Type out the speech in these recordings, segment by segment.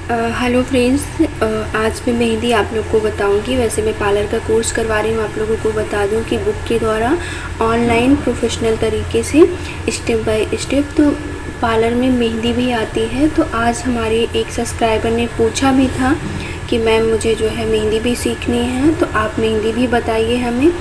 Hello friends, आज मैं मेहंदी आप लोग को बताऊंगी। वैसे मैं पार्लर का कोर्स करवा रही हूँ। आप लोगों को बता दूँ कि बुक के द्वारा ऑनलाइन प्रोफेशनल तरीके से स्टेप बाय स्टेप तो पार्लर में मेहंदी भी आती है। तो आज हमारे एक सब्सक्राइबर ने पूछा भी था कि मैम मुझे जो है मेहंदी भी सीखनी है, तो आप मेहंदी भी बताइए हमें।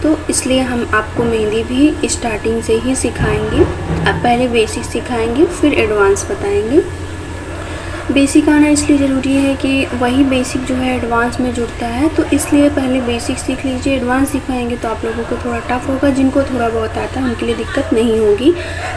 तो इसलिए हम आपको मेहंदी भी स्टार्टिंग से ही सिखाएंगे। पहले बेसिक सिखाएंगे, फिर एडवांस बताएंगे। बेसिक आना इसलिए ज़रूरी है कि वही बेसिक जो है एडवांस में जुड़ता है, तो इसलिए पहले बेसिक सीख लीजिए। एडवांस सिखाएंगे तो आप लोगों को थोड़ा टफ होगा। जिनको थोड़ा बहुत आता है उनके लिए दिक्कत नहीं होगी।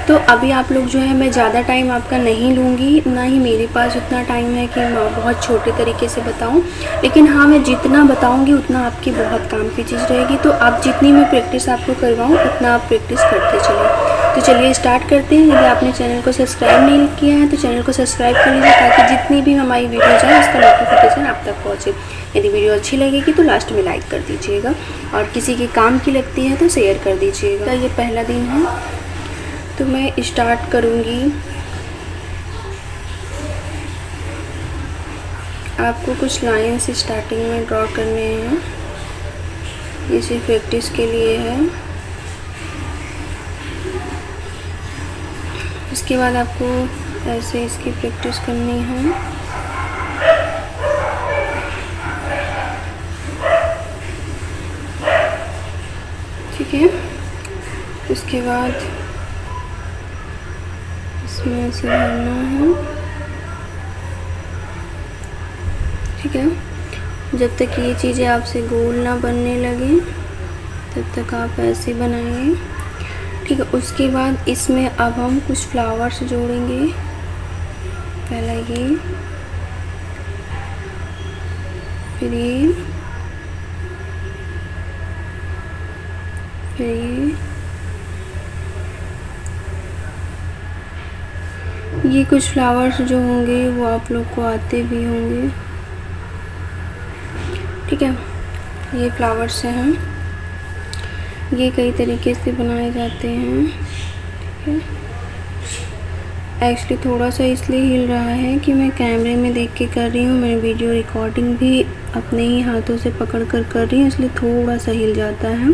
तो अभी आप लोग जो है, मैं ज़्यादा टाइम आपका नहीं लूँगी, ना ही मेरे पास उतना टाइम है कि मैं बहुत छोटे तरीके से बताऊँ। लेकिन हाँ, मैं जितना बताऊँगी उतना आपकी बहुत काम की चीज़ रहेगी। तो आप जितनी मैं प्रैक्टिस आपको करवाऊँ उतना आप प्रैक्टिस करते चलिए। तो चलिए स्टार्ट करते हैं। यदि आपने चैनल को सब्सक्राइब नहीं किया है तो चैनल को सब्सक्राइब कर लीजिए, ताकि जितनी भी हमारी वीडियोज़ हैं उसका नोटिफिकेशन आप तक पहुंचे। यदि वीडियो अच्छी लगेगी तो लास्ट में लाइक कर दीजिएगा, और किसी के काम की लगती है तो शेयर कर दीजिएगा। तो ये पहला दिन है, तो मैं स्टार्ट करूँगी। आपको कुछ लाइन्स स्टार्टिंग में ड्रॉ करने हैं। ये सिर्फ प्रैक्टिस के लिए है। इसके बाद आपको ऐसे इसकी प्रैक्टिस करनी है। ठीक है, उसके बाद इसमें ऐसे भरना है। ठीक है, जब तक ये चीज़ें आपसे गोल ना बनने लगे तब तक आप ऐसे बनाइए। ठीक है, उसके बाद इसमें अब हम कुछ फ्लावर्स जोड़ेंगे। पहला ये, फिर ये, फिर ये कुछ फ्लावर्स जो होंगे वो आप लोग को आते भी होंगे। ठीक है, ये फ्लावर्स हैं, ये कई तरीके से बनाए जाते हैं। ठीक है, एक्चुअली थोड़ा सा इसलिए हिल रहा है कि मैं कैमरे में देख के कर रही हूँ। मैं वीडियो रिकॉर्डिंग भी अपने ही हाथों से पकड़ कर रही हूँ, इसलिए थोड़ा सा हिल जाता है।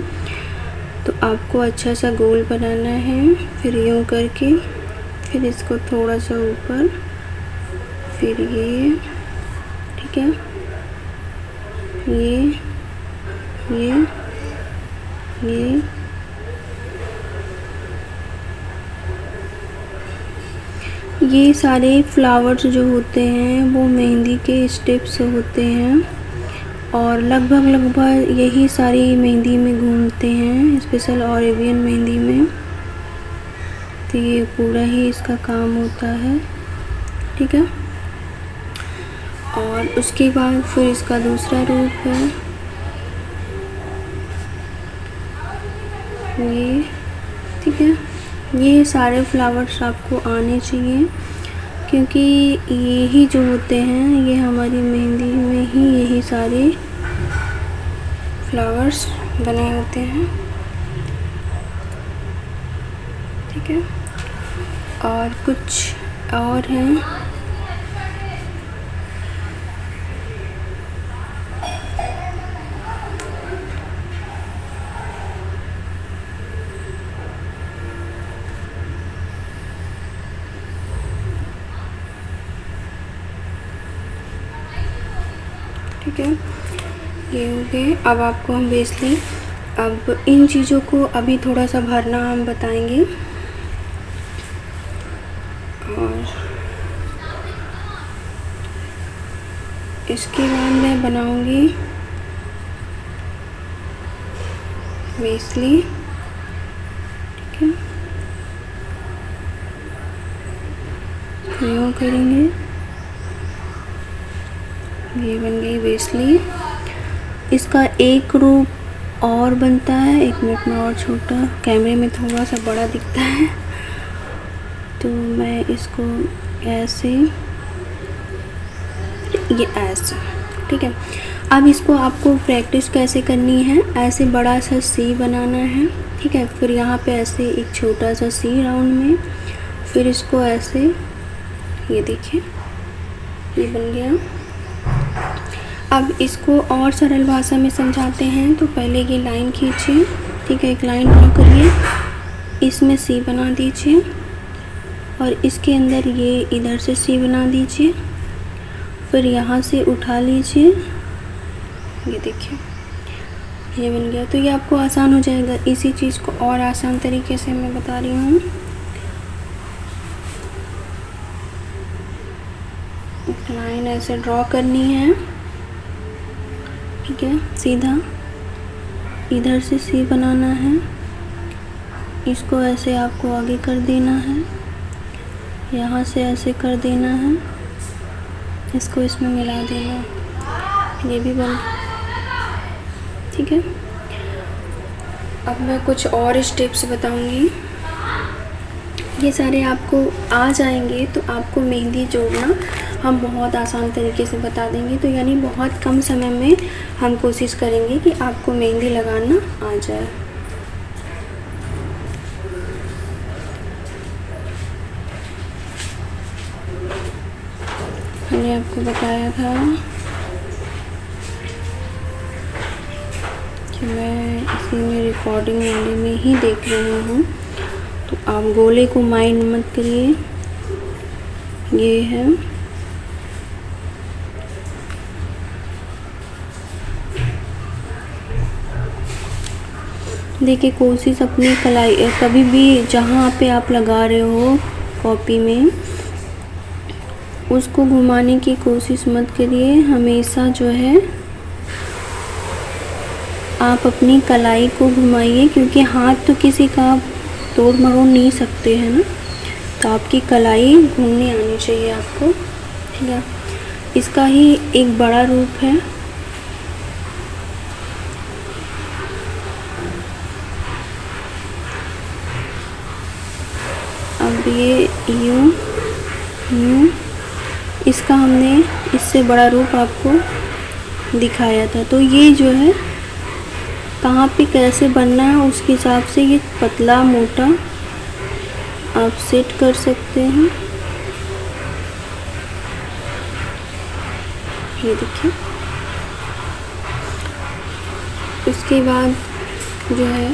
तो आपको अच्छा सा गोल बनाना है। फिर यूँ करके, फिर इसको थोड़ा सा ऊपर, फिर ये। ठीक है, ये ये सारे फ्लावर्स जो होते हैं वो मेहंदी के स्टेप्स होते हैं, और लगभग यही सारी मेहंदी में घूमते हैं, स्पेशल अरेबियन मेहंदी में। तो ये पूरा ही इसका काम होता है। ठीक है, और उसके बाद फिर इसका दूसरा रूप है ये। ठीक है, ये सारे फ्लावर्स आपको आने चाहिए, क्योंकि यही जो होते हैं ये हमारी मेहंदी में ही यही सारे फ्लावर्स बने होते हैं। ठीक है, और कुछ और हैं। ठीक है, ये हो गए। अब आपको हम बेसिकली अब इन चीज़ों को अभी थोड़ा सा भरना हम बताएंगे। और इसके बाद मैं बनाऊंगी बेसिकली। ठीक है, यूँ करेंगे। ये बन गई बेसली। इसका एक रूप और बनता है, 1 मिनट में और छोटा, कैमरे में थोड़ा सा बड़ा दिखता है, तो मैं इसको ऐसे, ये ऐसे। ठीक है, अब इसको आपको प्रैक्टिस कैसे करनी है। ऐसे बड़ा सा सी बनाना है। ठीक है, फिर यहाँ पे ऐसे एक छोटा सा सी राउंड में, फिर इसको ऐसे, ये देखिए ये बन गया। अब इसको और सरल भाषा में समझाते हैं। तो पहले ये लाइन खींचिए, ठीक है, एक लाइन ड्रॉ करिए, इसमें सी बना दीजिए और इसके अंदर ये इधर से सी बना दीजिए, फिर यहाँ से उठा लीजिए, ये देखिए ये बन गया। तो ये आपको आसान हो जाएगा। इसी चीज़ को और आसान तरीके से मैं बता रही हूँ। लाइन ऐसे ड्रॉ करनी है, ठीक है, सीधा इधर से सी बनाना है, इसको ऐसे आपको आगे कर देना है, यहाँ से ऐसे कर देना है, इसको इसमें मिला देना, ये भी बन, ठीक है। अब मैं कुछ और स्टेप्स बताऊंगी, ये सारे आपको आ जाएंगे तो आपको मेहंदी जोड़ना हम बहुत आसान तरीके से बता देंगे। तो यानी बहुत कम समय में हम कोशिश करेंगे कि आपको मेहंदी लगाना आ जाए। मैंने आपको बताया था कि मैं इसी में रिकॉर्डिंग वाले में ही देख रही हूँ, तो आप गोले को माइंड मत करिए। ये है, देखिए कोशिश अपनी कलाई, कभी भी जहाँ पे आप लगा रहे हो कॉपी में, उसको घुमाने की कोशिश मत करिए। हमेशा जो है आप अपनी कलाई को घुमाइए, क्योंकि हाथ तो किसी का आप तोड़ मरोड़ नहीं सकते हैं ना, तो आपकी कलाई घूमने आनी चाहिए आपको, ठीक है। इसका ही एक बड़ा रूप है, अब ये यूं यूं, इसका हमने इससे बड़ा रूप आपको दिखाया था। तो ये जो है कहाँ पे कैसे बनना है उसके हिसाब से ये पतला मोटा आप सेट कर सकते हैं। ये देखिए, उसके बाद जो है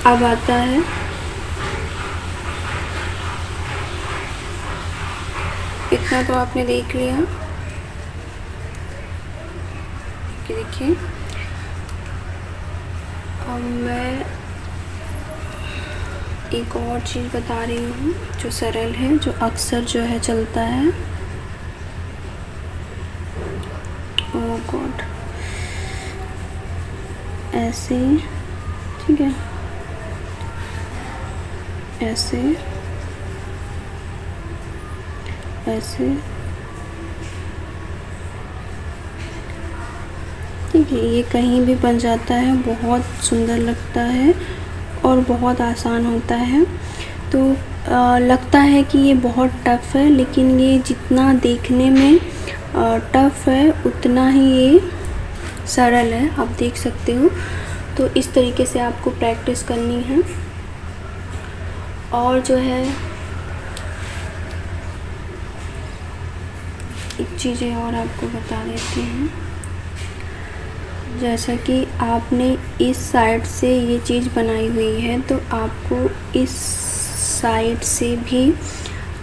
अब आता है इतना, तो आपने देख लिया कि देखिए अब मैं एक और चीज़ बता रही हूँ जो सरल है, जो अक्सर जो है चलता है। ओह गॉड, ऐसे, ठीक है, ऐसे ऐसे, ठीक है, ये कहीं भी बन जाता है, बहुत सुंदर लगता है और बहुत आसान होता है। तो लगता है कि ये बहुत टफ़ है, लेकिन ये जितना देखने में टफ़ है उतना ही ये सरल है, आप देख सकते हो। तो इस तरीके से आपको प्रैक्टिस करनी है। और जो है एक चीज़ें और आपको बता देते हैं, जैसा कि आपने इस साइड से ये चीज़ बनाई हुई है, तो आपको इस साइड से भी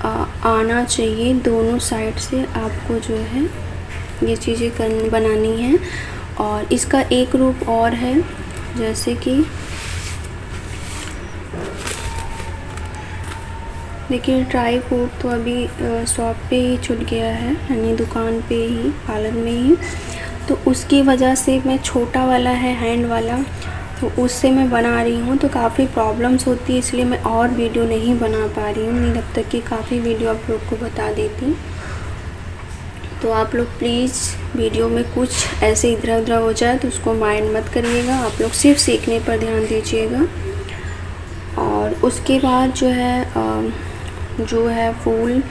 आना चाहिए। दोनों साइड से आपको जो है ये चीज़ें बनानी है। और इसका एक रूप और है, जैसे कि देखिए ट्राईपोड तो अभी शॉप पे ही छूट गया है, यानी दुकान पे ही, पार्लर में ही, तो उसकी वजह से मैं छोटा वाला है हैंड वाला, तो उससे मैं बना रही हूँ, तो काफ़ी प्रॉब्लम्स होती है, इसलिए मैं और वीडियो नहीं बना पा रही हूँ, नहीं तब तक कि काफ़ी वीडियो आप लोग को बता देती। तो आप लोग प्लीज़ वीडियो में कुछ ऐसे इधर उधर हो जाए तो उसको माइंड मत करिएगा, आप लोग सिर्फ सीखने पर ध्यान दीजिएगा। और उसके बाद जो है फूल,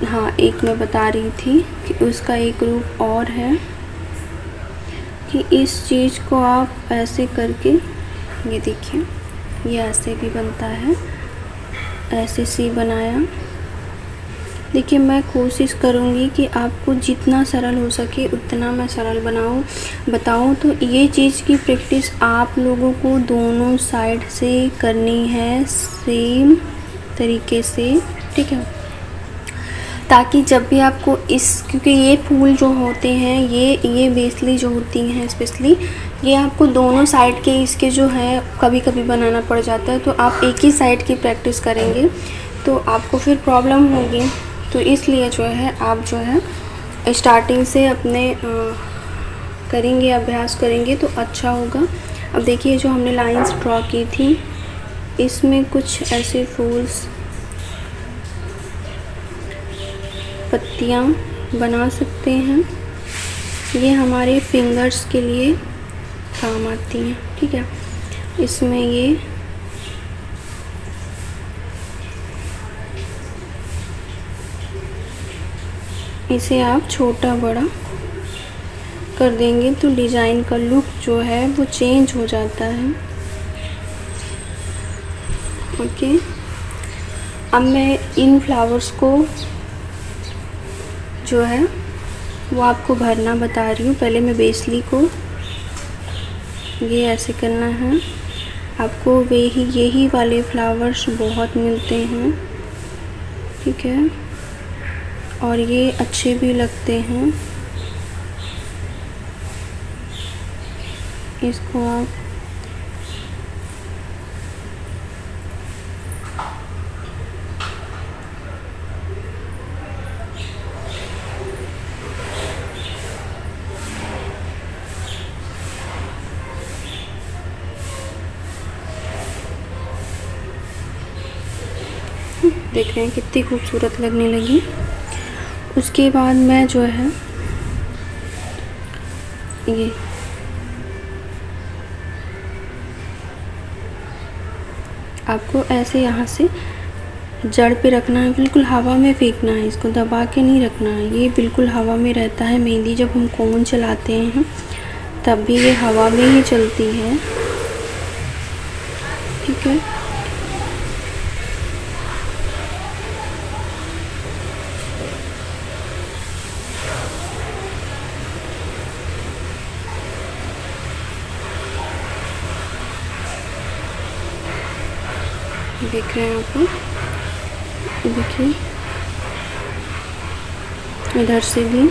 हाँ एक मैं बता रही थी कि उसका एक रूप और है कि इस चीज़ को आप ऐसे करके, ये देखिए ये ऐसे भी बनता है, ऐसे सी बनाया, देखिए, मैं कोशिश करूँगी कि आपको जितना सरल हो सके उतना मैं सरल बताऊँ। तो ये चीज़ की प्रैक्टिस आप लोगों को दोनों साइड से करनी है सेम तरीके से, ठीक है? ताकि जब भी आपको क्योंकि ये फूल जो होते हैं, ये बेसली जो होती हैं स्पेशली, ये आपको दोनों साइड के इसके जो है कभी कभी बनाना पड़ जाता है। तो आप एक ही साइड की प्रैक्टिस करेंगे तो आपको फिर प्रॉब्लम होगी। तो इसलिए जो है आप जो है स्टार्टिंग से अपने करेंगे, अभ्यास करेंगे तो अच्छा होगा। अब देखिए, जो हमने लाइंस ड्रॉ की थी इसमें कुछ ऐसे फूल्स पत्तियाँ बना सकते हैं। ये हमारे फिंगर्स के लिए काम आती हैं, ठीक है? इसमें इसे आप छोटा बड़ा कर देंगे तो डिज़ाइन का लुक जो है वो चेंज हो जाता है। ओके, अब मैं इन फ्लावर्स को जो है वो आपको भरना बता रही हूँ। पहले मैं बेसली को ये ऐसे करना है। आपको यही वाले फ्लावर्स बहुत मिलते हैं, ठीक है? और ये अच्छे भी लगते हैं। इसको आप देख रहे हैं कितनी खूबसूरत लगने लगी। उसके बाद मैं जो है ये आपको ऐसे यहाँ से जड़ पे रखना है, बिल्कुल हवा में फेंकना है, इसको दबा के नहीं रखना है। ये बिल्कुल हवा में रहता है। मेहंदी जब हम कोन चलाते हैं तब भी ये हवा में ही चलती है, ठीक है? देख रहे हैं आप, देखिए इधर से भी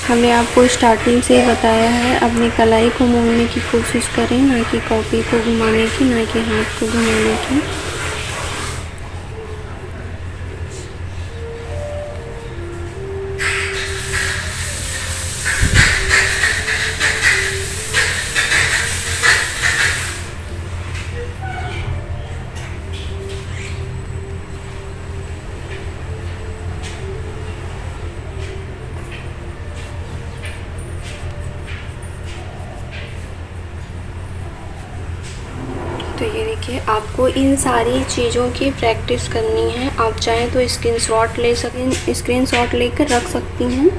हमने आपको स्टार्टिंग से ही बताया है, अपनी कलाई को मोड़ने की कोशिश करें, ना कि कॉपी को घुमाने की, ना कि हाथ को घुमाने की। तो ये देखिए, आपको इन सारी चीज़ों की प्रैक्टिस करनी है। आप चाहें तो स्क्रीनशॉट लेकर रख सकती हैं।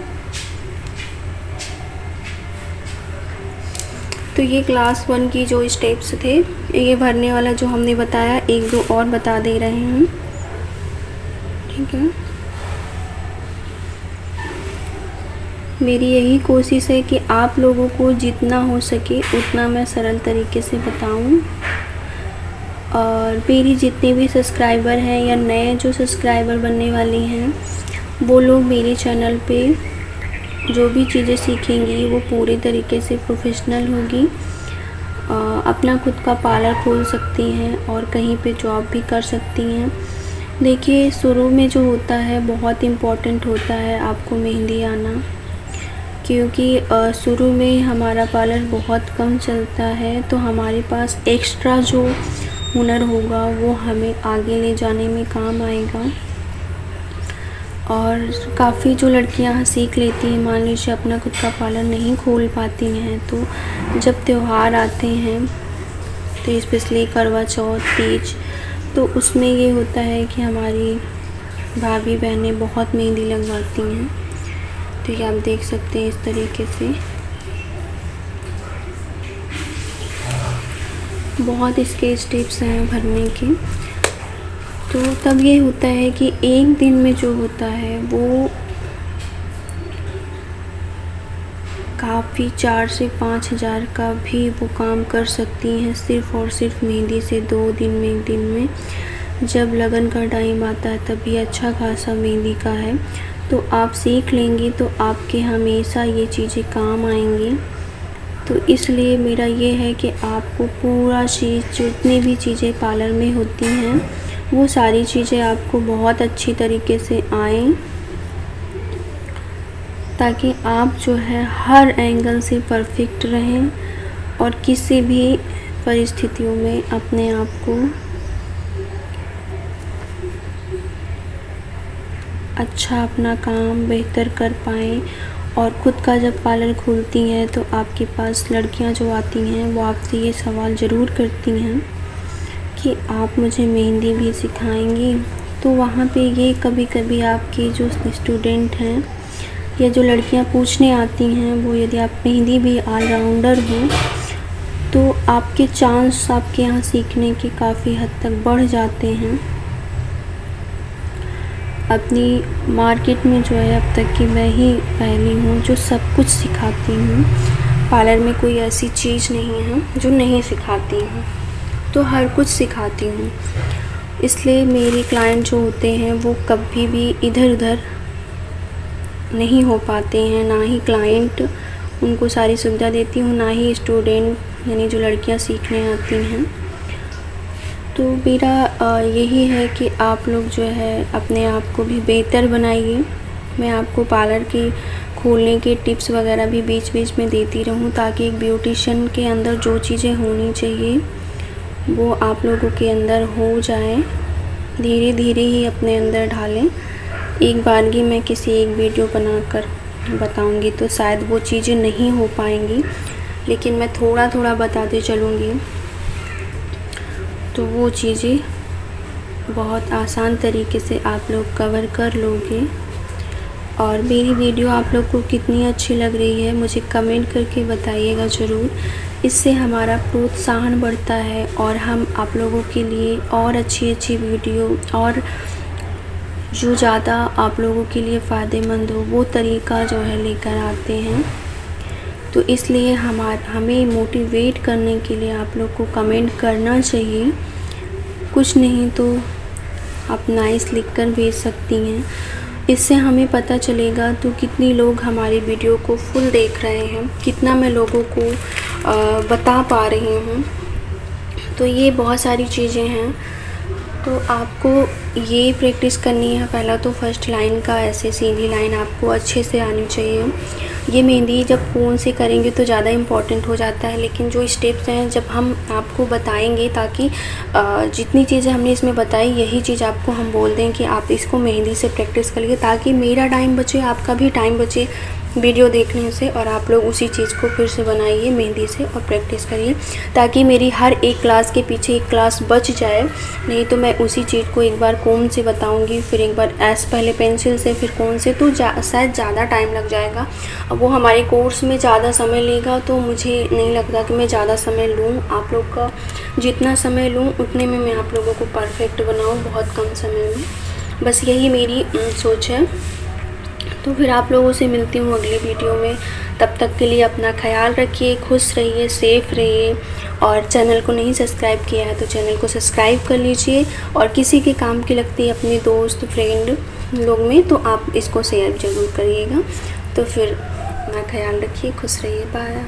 तो ये क्लास 1 की जो स्टेप्स थे, ये भरने वाला जो हमने बताया, 1-2 और बता दे रहे हैं, ठीक है? मेरी यही कोशिश है कि आप लोगों को जितना हो सके उतना मैं सरल तरीके से बताऊं। और मेरी जितने भी सब्सक्राइबर हैं या नए जो सब्सक्राइबर बनने वाली हैं, वो लोग मेरे चैनल पे जो भी चीज़ें सीखेंगी वो पूरे तरीके से प्रोफेशनल होगी। अपना खुद का पार्लर खोल सकती हैं और कहीं पे जॉब भी कर सकती हैं। देखिए, शुरू में जो होता है बहुत इम्पॉर्टेंट होता है आपको मेहंदी आना, क्योंकि शुरू में हमारा पार्लर बहुत कम चलता है। तो हमारे पास एक्स्ट्रा जो हुनर होगा वो हमें आगे ले जाने में काम आएगा। और काफ़ी जो लड़कियां सीख लेती हैं, मान लीजिए अपना खुद का पार्लर नहीं खोल पाती हैं, तो जब त्यौहार आते हैं, तो स्पेशली करवा चौथ, तीज, तो उसमें ये होता है कि हमारी भाभी बहनें बहुत मेहंदी लगवाती हैं। तो ये आप देख सकते हैं इस तरीके से बहुत इसके स्टेप्स हैं भरने के। तो तब ये होता है कि एक दिन में जो होता है वो काफ़ी 4 से 5 हज़ार का भी वो काम कर सकती हैं सिर्फ़ और सिर्फ मेहंदी से। 2 दिन में, 1 दिन में जब लगन का टाइम आता है तभी अच्छा खासा मेहंदी का है। तो आप सीख लेंगी तो आपके हमेशा ये चीज़ें काम आएंगी। तो इसलिए मेरा ये है कि आपको पूरा चीज़, जितनी भी चीज़ें पार्लर में होती हैं वो सारी चीज़ें आपको बहुत अच्छी तरीके से आएँ, ताकि आप जो है हर एंगल से परफेक्ट रहें और किसी भी परिस्थितियों में अपने आप को अच्छा, अपना काम बेहतर कर पाएँ। और ख़ुद का जब पार्लर खोलती हैं तो आपके पास लड़कियां जो आती हैं वो आपसे ये सवाल ज़रूर करती हैं कि आप मुझे मेहंदी भी सिखाएंगी। तो वहाँ पे ये कभी कभी आपके जो स्टूडेंट हैं या जो लड़कियां पूछने आती हैं, वो यदि आप मेहंदी भी ऑलराउंडर हो तो आपके चांस आपके यहाँ सीखने के काफ़ी हद तक बढ़ जाते हैं। अपनी मार्केट में जो है अब तक की मैं ही पहली हूँ जो सब कुछ सिखाती हूँ। पार्लर में कोई ऐसी चीज़ नहीं है जो नहीं सिखाती हूँ, तो हर कुछ सिखाती हूँ। इसलिए मेरे क्लाइंट जो होते हैं वो कभी भी इधर उधर नहीं हो पाते हैं। ना ही क्लाइंट उनको सारी सुविधा देती हूँ, ना ही स्टूडेंट यानी जो लड़कियाँ सीखने आती हैं। तो मेरा यही है कि आप लोग जो है अपने आप को भी बेहतर बनाइए। मैं आपको पार्लर की खोलने के टिप्स वगैरह भी बीच बीच में देती रहूं, ताकि एक ब्यूटिशियन के अंदर जो चीज़ें होनी चाहिए वो आप लोगों के अंदर हो जाए। धीरे धीरे ही अपने अंदर ढालें। एक बारगी मैं किसी एक वीडियो बनाकर बताऊंगी तो शायद वो चीज़ें नहीं हो पाएंगी, लेकिन मैं थोड़ा थोड़ा बताते चलूँगी तो वो चीज़ें बहुत आसान तरीके से आप लोग कवर कर लोगे। और मेरी वीडियो आप लोग को कितनी अच्छी लग रही है मुझे कमेंट करके बताइएगा ज़रूर। इससे हमारा प्रोत्साहन बढ़ता है और हम आप लोगों के लिए और अच्छी अच्छी वीडियो और जो ज़्यादा आप लोगों के लिए फ़ायदेमंद हो वो तरीका जो है लेकर आते हैं। तो इसलिए हमें मोटिवेट करने के लिए आप लोग को कमेंट करना चाहिए। कुछ नहीं तो आप नाइस लिखकर भेज सकती हैं। इससे हमें पता चलेगा तो कितनी लोग हमारी वीडियो को फुल देख रहे हैं, कितना मैं लोगों को बता पा रही हूँ। तो ये बहुत सारी चीज़ें हैं। तो आपको ये प्रैक्टिस करनी है। पहला तो फर्स्ट लाइन का ऐसे सीधी लाइन आपको अच्छे से आनी चाहिए। ये मेहंदी जब फ़ोन से करेंगे तो ज़्यादा इम्पॉर्टेंट हो जाता है, लेकिन जो स्टेप्स हैं जब हम आपको बताएंगे, ताकि जितनी चीज़ें हमने इसमें बताई यही चीज़ आपको हम बोल दें कि आप इसको मेहंदी से प्रैक्टिस करिए, ताकि मेरा टाइम बचे, आपका भी टाइम बचे वीडियो देखने से। और आप लोग उसी चीज़ को फिर से बनाइए मेहंदी से और प्रैक्टिस करिए, ताकि मेरी हर एक क्लास के पीछे एक क्लास बच जाए। नहीं तो मैं उसी चीज़ को एक बार कोन से बताऊंगी, फिर एक बार पहले पेंसिल से, फिर कोन से, तो शायद ज़्यादा टाइम लग जाएगा। अब वो हमारे कोर्स में ज़्यादा समय लेगा, तो मुझे नहीं लगता कि मैं ज़्यादा समय लूँ। आप लोग का जितना समय लूँ उतने में मैं आप लोगों को परफेक्ट बनाऊँ बहुत कम समय में। बस यही मेरी सोच है। तो फिर आप लोगों से मिलती हूँ अगली वीडियो में। तब तक के लिए अपना ख्याल रखिए, खुश रहिए, सेफ़ रहिए। और चैनल को नहीं सब्सक्राइब किया है तो चैनल को सब्सक्राइब कर लीजिए। और किसी के काम की लगती है अपने दोस्त फ्रेंड लोग में तो आप इसको शेयर ज़रूर करिएगा। तो फिर अपना ख्याल रखिए, खुश रहिए, बाय।